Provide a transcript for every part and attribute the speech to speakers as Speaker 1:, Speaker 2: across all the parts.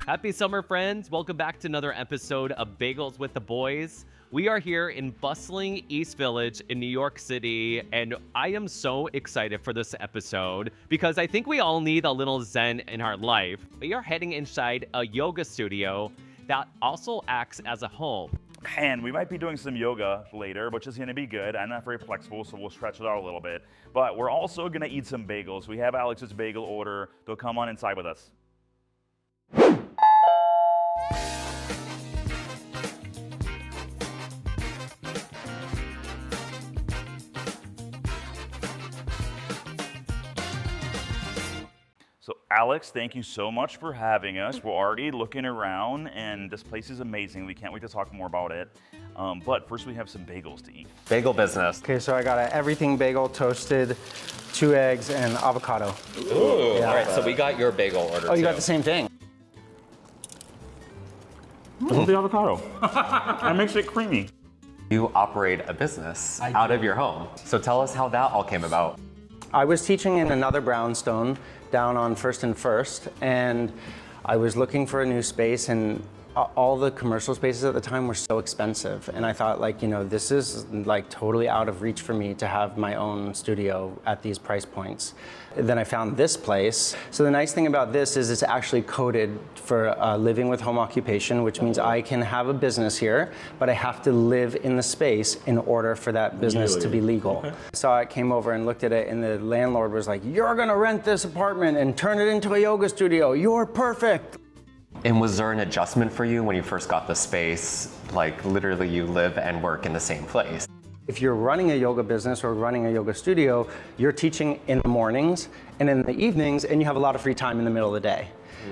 Speaker 1: Happy summer, friends. Welcome back to another episode of Bagels with the Boys. We are here in bustling East Village in New York City, and I am so excited for this episode because I think we all need a little zen in our life. We are heading inside a yoga studio that also acts as a home.
Speaker 2: And we might be doing some yoga later, which is going to be good. I'm not very flexible, so we'll stretch it out a little bit. But we're also going to eat some bagels. We have Alex's bagel order. They'll come on inside with us. So Alex, thank you so much for having us. We're already looking around, and this place is amazing. We can't wait to talk more about it. But first, we have some bagels to eat.
Speaker 3: Bagel business.
Speaker 4: Okay, so I got an everything bagel, toasted, 2 eggs, and avocado.
Speaker 3: Ooh, yeah. All right, so we got your bagel order.
Speaker 4: Oh, you got the same thing?
Speaker 2: I love the avocado. That makes it creamy.
Speaker 3: You operate a business out of your home. So tell us how that all came about.
Speaker 4: I was teaching in another Brownstone down on First and First, and I was looking for a new space, and all the commercial spaces at the time were so expensive. And I thought, like, you know, this is like totally out of reach for me to have my own studio at these price points. Then I found this place. So the nice thing about this is it's actually coded for living with home occupation, which means I can have a business here, but I have to live in the space in order for that business to be legal. Okay. So I came over and looked at it, and the landlord was like, "You're gonna rent this apartment and turn it into a yoga studio. You're perfect."
Speaker 3: And was there an adjustment for you when you first got the space? Like literally you live and work in the same place.
Speaker 4: If you're running a yoga business or running a yoga studio, you're teaching in the mornings and in the evenings, and you have a lot of free time in the middle of the day.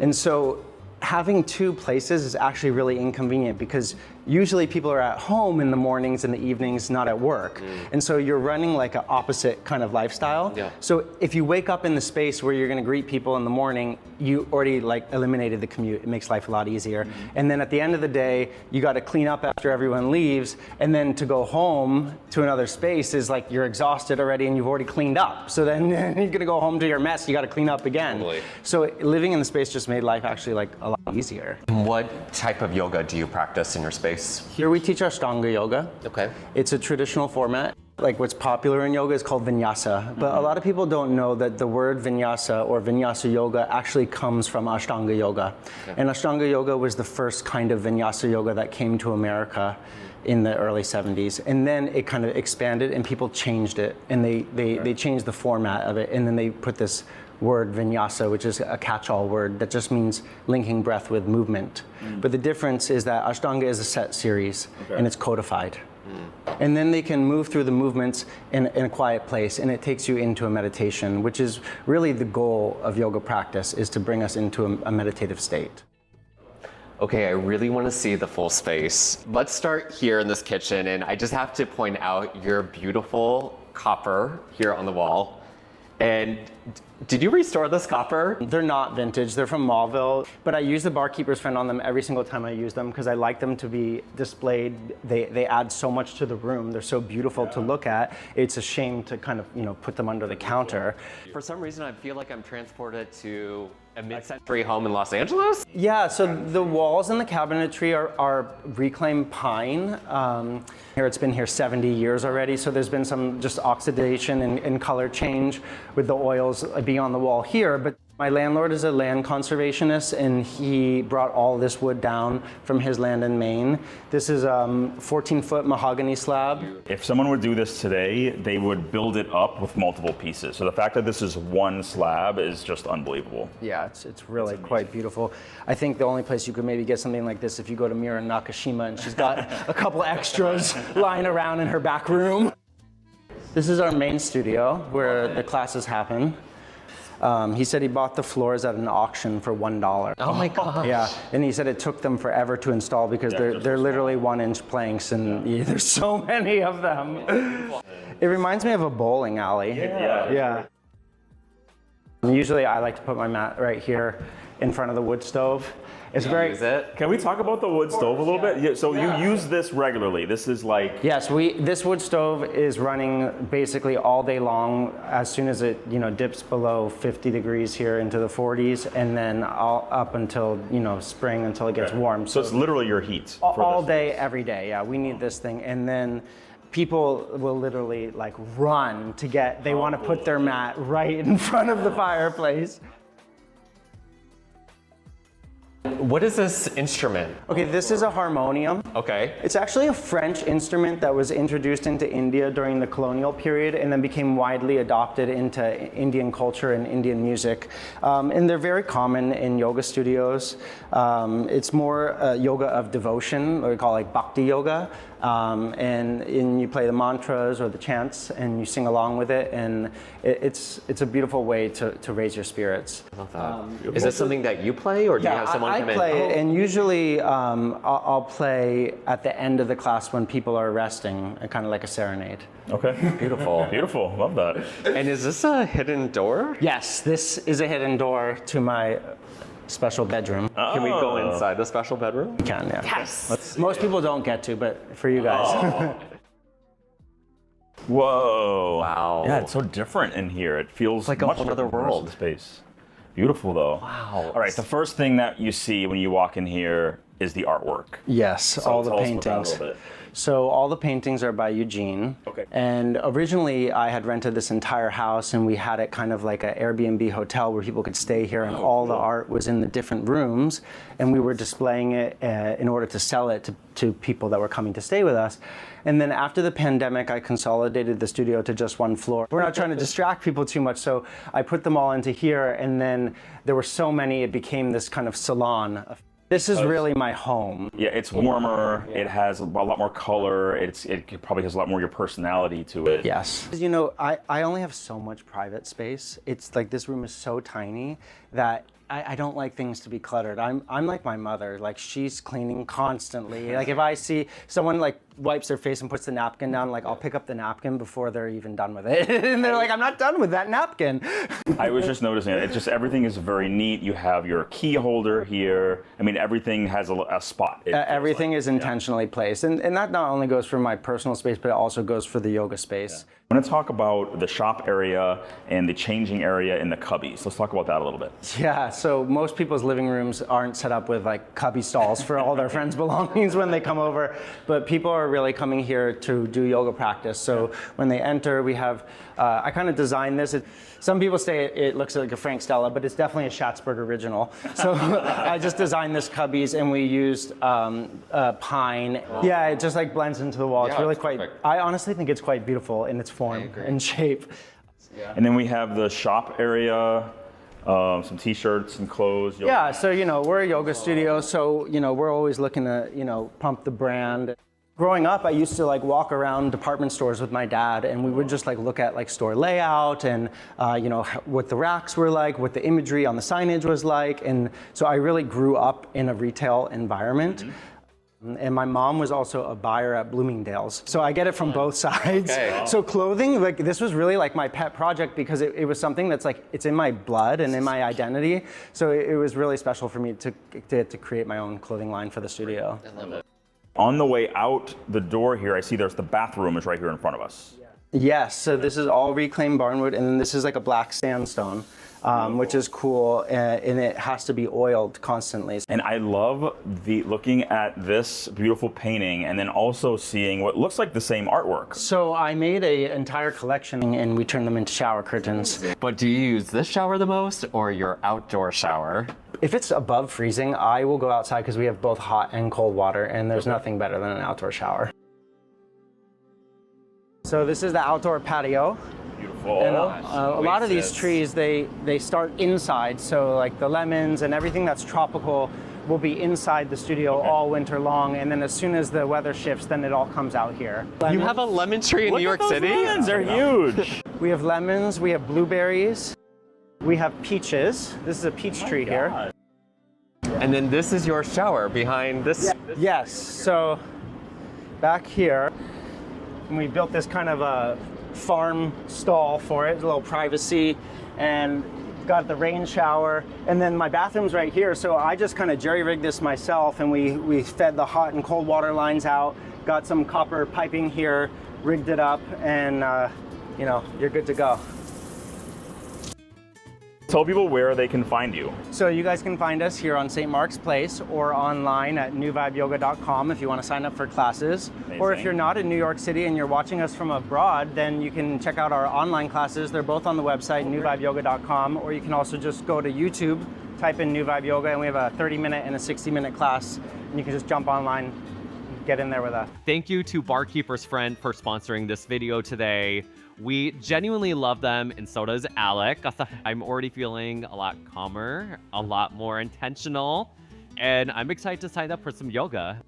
Speaker 4: And so having 2 places is actually really inconvenient because usually people are at home in the mornings and the evenings, not at work. And so you're running like an opposite kind of lifestyle.
Speaker 3: Yeah.
Speaker 4: So if you wake up in the space where you're gonna greet people in the morning, you already like eliminated the commute. It makes life a lot easier. And then at the end of the day, you gotta clean up after everyone leaves, and then to go home to another space is like you're exhausted already and you've already cleaned up. So then you're gonna go home to your mess, you gotta clean up again.
Speaker 3: Totally.
Speaker 4: So living in the space just made life actually like a lot easier.
Speaker 3: And what type of yoga do you practice in your space?
Speaker 4: Here we teach Ashtanga yoga.
Speaker 3: Okay.
Speaker 4: It's a traditional format. Like what's popular in yoga is called vinyasa, but a lot of people don't know that the word vinyasa or vinyasa yoga actually comes from Ashtanga yoga. Okay. And Ashtanga yoga was the first kind of vinyasa yoga that came to America in the early 70s. And then it kind of expanded and people changed it, and they changed the format of it, and then they put this word vinyasa, which is a catch-all word that just means linking breath with movement. But the difference is that Ashtanga is a set series, and it's codified. And then they can move through the movements in a quiet place, and it takes you into a meditation, which is really the goal of yoga practice, is to bring us into a meditative state.
Speaker 3: Okay, I really want to see the full space. Let's start here in this kitchen, and I just have to point out your beautiful copper here on the wall. And did you restore this copper?
Speaker 4: They're not vintage, they're from Mallville, but I use the barkeeper's friend on them every single time I use them because I like them to be displayed. They add so much to the room. They're so beautiful to look at. It's a shame to kind of, you know, put them under the counter.
Speaker 3: For some reason, I feel like I'm transported to a mid-century home in Los Angeles?
Speaker 4: Yeah, so the walls and the cabinetry are reclaimed pine. Here it's been here 70 years already, so there's been some just oxidation and color change with the oils being on the wall here. But my landlord is a land conservationist, and he brought all this wood down from his land in Maine. This is a 14-foot mahogany slab.
Speaker 2: If someone would do this today, they would build it up with multiple pieces. So the fact that this is one slab is just unbelievable.
Speaker 4: Yeah, it's really quite beautiful. I think the only place you could maybe get something like this if you go to Mira Nakashima, and she's got a couple extras lying around in her back room. This is our main studio where the classes happen. He said he bought the floors at an auction for $1.
Speaker 3: Oh my gosh.
Speaker 4: Yeah, and he said it took them forever to install because they're literally 1-inch planks, and there's so many of them. It reminds me of a bowling alley. Yeah. Usually I like to put my mat right here, in front of the wood stove. It's
Speaker 3: You
Speaker 4: very.
Speaker 3: use it?
Speaker 2: Can we talk about the wood stove a little bit? Yeah, so you use this regularly. This is like
Speaker 4: Yes, this wood stove is running basically all day long. As soon as it dips below 50 degrees here into the 40s, and then up until spring until it gets warm.
Speaker 2: So it's literally your heat for
Speaker 4: all
Speaker 2: this.
Speaker 4: day, every day. Yeah, we need this thing, and then people will literally like run to get. They want to put their mat right in front of the fireplace.
Speaker 3: What is this instrument?
Speaker 4: Okay, this is a harmonium.
Speaker 3: Okay.
Speaker 4: It's actually a French instrument that was introduced into India during the colonial period and then became widely adopted into Indian culture and Indian music. And they're very common in yoga studios. It's more yoga of devotion, what we call like bhakti yoga. And you play the mantras or the chants and you sing along with it, and it's a beautiful way to raise your spirits.
Speaker 3: I love that. Is it something that you play, or do you have someone
Speaker 4: I
Speaker 3: come in?
Speaker 4: play it, and usually I'll play at the end of the class when people are resting, kind of like a serenade.
Speaker 2: Okay.
Speaker 3: Beautiful.
Speaker 2: Beautiful. Love that.
Speaker 3: And is this a hidden door?
Speaker 4: Yes, this is a hidden door to my special bedroom.
Speaker 3: Can we go inside the special bedroom?
Speaker 4: You can, yeah.
Speaker 3: Yes.
Speaker 4: Most people don't get to, but for you guys.
Speaker 2: Whoa.
Speaker 3: Wow.
Speaker 2: Yeah, it's so different in here. It feels
Speaker 3: like a
Speaker 2: much
Speaker 3: whole other
Speaker 2: different from the rest of
Speaker 3: world.
Speaker 2: the space. Beautiful though.
Speaker 3: Wow.
Speaker 2: All right, the first thing that you see when you walk in here is the artwork.
Speaker 4: Yes, all the
Speaker 2: tell us about that a
Speaker 4: paintings.
Speaker 2: little bit.
Speaker 4: So all the paintings are by Eugene.
Speaker 2: Okay.
Speaker 4: And originally I had rented this entire house and we had it kind of like an Airbnb hotel where people could stay here, and all the art was in the different rooms, and we were displaying it in order to sell it to people that were coming to stay with us. And then after the pandemic, I consolidated the studio to just one floor. We're not trying to distract people too much, so I put them all into here, and then there were so many, it became this kind of salon. This is really my home.
Speaker 2: Yeah, it's warmer. It has a lot more color. It probably has a lot more of your personality to it.
Speaker 4: Yes. I only have so much private space. It's like this room is so tiny that I don't like things to be cluttered. I'm like my mother. Like, she's cleaning constantly. Like, if I see someone like wipes their face and puts the napkin down, like I'll pick up the napkin before they're even done with it. And they're like, I'm not done with that napkin.
Speaker 2: I was just noticing it. It's just everything is very neat. You have your key holder here. I mean, everything has a spot.
Speaker 4: Everything is intentionally placed. And that not only goes for my personal space, but it also goes for the yoga space.
Speaker 2: I'm going to talk about the shop area and the changing area in the cubbies. Let's talk about that a little bit.
Speaker 4: Yeah, so most people's living rooms aren't set up with like cubby stalls for all their friends' belongings when they come over, but people are really coming here to do yoga practice. So when they enter, we have, I kind of designed this. Some people say it looks like a Frank Stella, but it's definitely a Schatzberg original. So I just designed this cubbies, and we used pine. Yeah, it just like blends into the wall. It's
Speaker 3: Yeah,
Speaker 4: really
Speaker 3: it's
Speaker 4: quite,
Speaker 3: perfect.
Speaker 4: I honestly think it's quite beautiful in its form and shape.
Speaker 2: And then we have the shop area, some t-shirts and clothes. yoga
Speaker 4: Yeah,
Speaker 2: mats.
Speaker 4: so we're a yoga studio, so we're always looking to pump the brand. Growing up, I used to like walk around department stores with my dad, and we would just like look at like store layout and what the racks were like, what the imagery on the signage was like, and so I really grew up in a retail environment. And my mom was also a buyer at Bloomingdale's. So I get it from both sides.
Speaker 3: Okay.
Speaker 4: So clothing, like this was really like my pet project because it was something that's like, it's in my blood and in my identity. So it was really special for me to create my own clothing line for the studio.
Speaker 3: I love it.
Speaker 2: On the way out the door here, I see there's the bathroom is right here in front of us.
Speaker 4: Yes, so this is all reclaimed barnwood, and then this is like a black sandstone, which is cool, and it has to be oiled constantly.
Speaker 2: And I love looking at this beautiful painting and then also seeing what looks like the same artwork.
Speaker 4: So I made an entire collection, and we turned them into shower curtains.
Speaker 3: But do you use this shower the most, or your outdoor shower?
Speaker 4: If it's above freezing, I will go outside because we have both hot and cold water, and there's nothing better than an outdoor shower. So this is the outdoor patio.
Speaker 2: Beautiful.
Speaker 4: And a lot of these trees, they start inside, so like the lemons and everything that's tropical will be inside the studio all winter long, and then as soon as the weather shifts, then it all comes out here.
Speaker 3: You have a lemon tree in
Speaker 2: Look
Speaker 3: New York
Speaker 2: at those
Speaker 3: City?
Speaker 2: lemons, they're huge.
Speaker 4: We have lemons, we have blueberries, we have peaches. This is a peach tree here.
Speaker 3: And then this is your shower behind this.
Speaker 4: Yes, so back here, we built this kind of a farm stall for it, a little privacy, and got the rain shower, and then my bathroom's right here. So I just kind of jerry-rigged this myself, and we fed the hot and cold water lines out, got some copper piping here, rigged it up, and you know, you're good to go.
Speaker 2: Tell people where they can find you.
Speaker 4: So you guys can find us here on St. Mark's Place or online at newvibeyoga.com if you want to sign up for classes.
Speaker 2: Amazing.
Speaker 4: Or if you're not in New York City and you're watching us from abroad, then you can check out our online classes. They're both on the website, newvibeyoga.com, or you can also just go to YouTube, type in New Vibe Yoga, and we have a 30-minute and a 60-minute class, and you can just jump online and get in there with us.
Speaker 1: Thank you to Barkeeper's Friend for sponsoring this video today. We genuinely love them, and so does Alex. I'm already feeling a lot calmer, a lot more intentional, and I'm excited to sign up for some yoga.